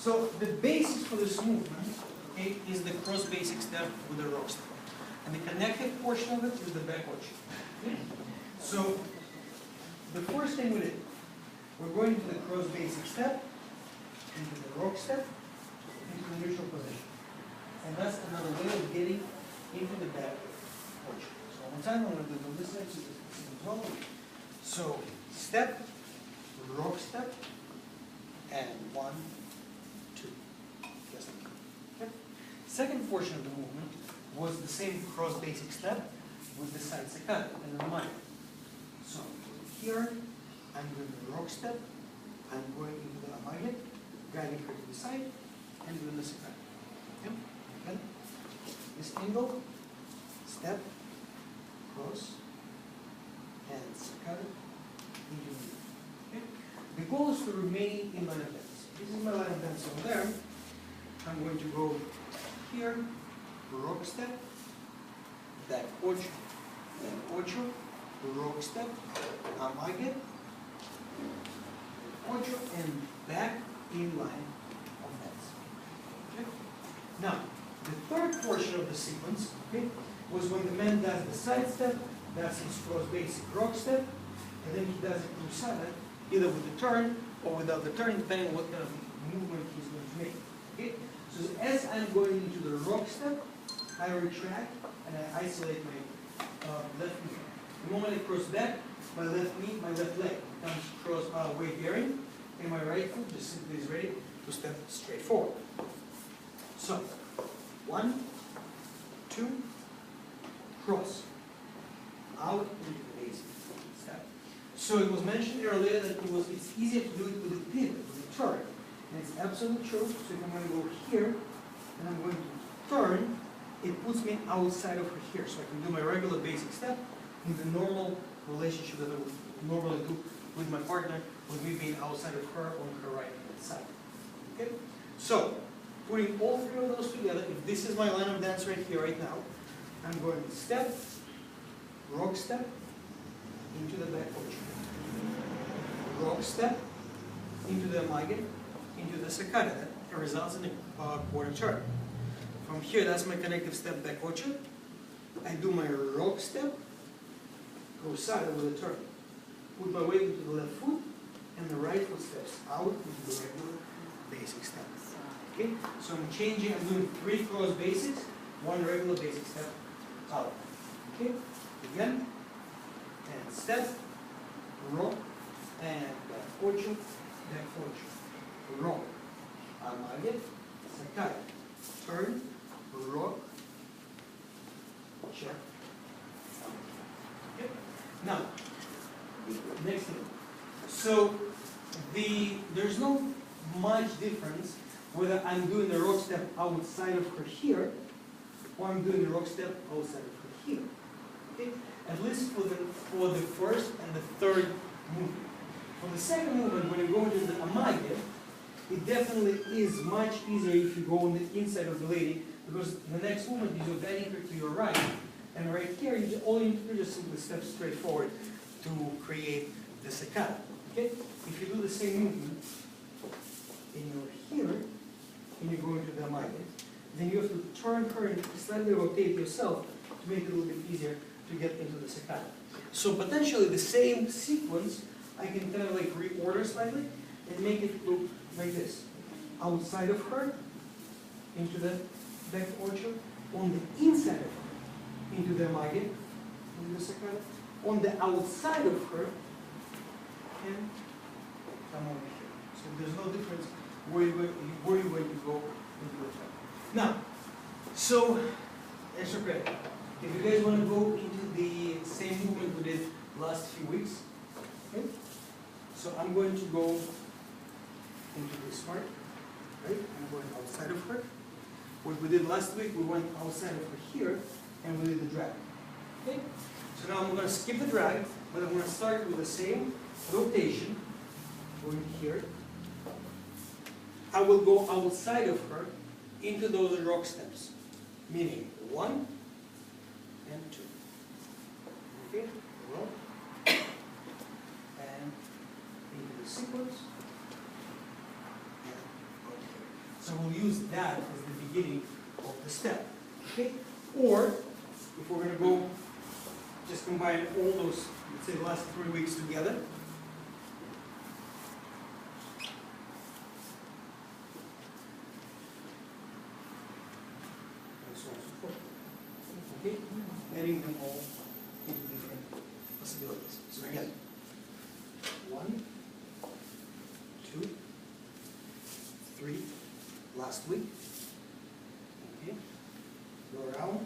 So the basis for this movement, okay, is the cross basic step with the rock step. And the connected portion of it is the back arch. Okay? So the first thing we did, we're going to the cross basic step, into the rock step, into the neutral position. And that's another way of getting into the back arch. So one time I'm going to do this side so this as well. So step, rock step, and 1, 2. Just like that. Okay. Second portion of the movement was the same cross basic step with the side saccade and reminder. So here I'm doing the rock step, I'm going into the amage, guiding her to the side, and doing the saccade. Okay. Again, this angle, step, cross, and saccade into the. Okay. The goal is to remain in line of dance. This is my line of dance over there. I'm going to go here, rock step, back ocho, then ocho, rock step, amage, ocho, and back in line of dance. Okay? Now, the third portion of the sequence, okay, was when the man does the side step, that's his cross basic rock step, and then he does it cruzada, either with the turn or without the turn, depending on what kind of movement he's going to make. Okay? So as I'm going into the rock step, I retract and I isolate my left knee. The moment I cross back, my left knee, my left leg comes cross weight bearing, and my right foot just simply is ready to step straight forward. So, 1, 2, cross, out into the basic step. So it was mentioned earlier that it's easier to do it with a pivot, with a turn. And it's absolutely true. So if I'm going to go here, and I'm going to turn, it puts me outside of her here. So I can do my regular basic step in the normal relationship that I would normally do with my partner, with me being outside of her on her right hand side. Okay? So, putting all three of those together, if this is my line of dance right here, right now, I'm going to step, rock step, into the back arch. Rock step, into the amage, into the saccade. That results in a quarter turn. From here, that's my connective step back ocho. I do my rock step, cruzada with a turn. Put my weight into the left foot, and the right foot steps out into the regular basic step. Okay? So I'm changing, I'm doing 3 cross basics, 1 regular basic step out. Okay? Again, and step, rock, and back ocho, back ocho. Rock, amage, saccade. Turn, rock, check. Okay. Now, next thing. So there's no much difference whether I'm doing the rock step outside of her here, or I'm doing the rock step outside of her here. Okay? At least for the first and the third movement. For the second movement, when you go into the amage, it definitely is much easier if you go on the inside of the lady, because the next movement is you're guiding her to your right, and right here, all you need to do is simply step straight forward to create the saccade. Okay? If you do the same movement, and you're here, and you go into the amage, then you have to turn her and slightly rotate yourself to make it a little bit easier to get into the saccade. So potentially the same sequence, I can kind of like reorder slightly and make it look like this. Outside of her, into the back ocho, on the inside of her, into the amage, into the saccade, on the outside of her, and come over here. So there's no difference where you're going to go into the turn. Now, so, extra credit. If you guys want to go into the same movement we did last few weeks, okay? So I'm going to go into this part, right? I'm going outside of her. What we did last week, we went outside of her here, and we did the drag. Okay? So now I'm going to skip the drag, but I'm going to start with the same rotation, going here. I will go outside of her into those rock steps, meaning 1 and 2. Okay? Rock. And into the sequence. And okay. So we'll use that as the beginning of the step. Okay? Or, if we're going to go, just combine all those, let's say the last 3 weeks together. And so on and so forth. Okay? Adding them all into different possibilities. So again, 1, 2, 3, last week. Okay? Go around.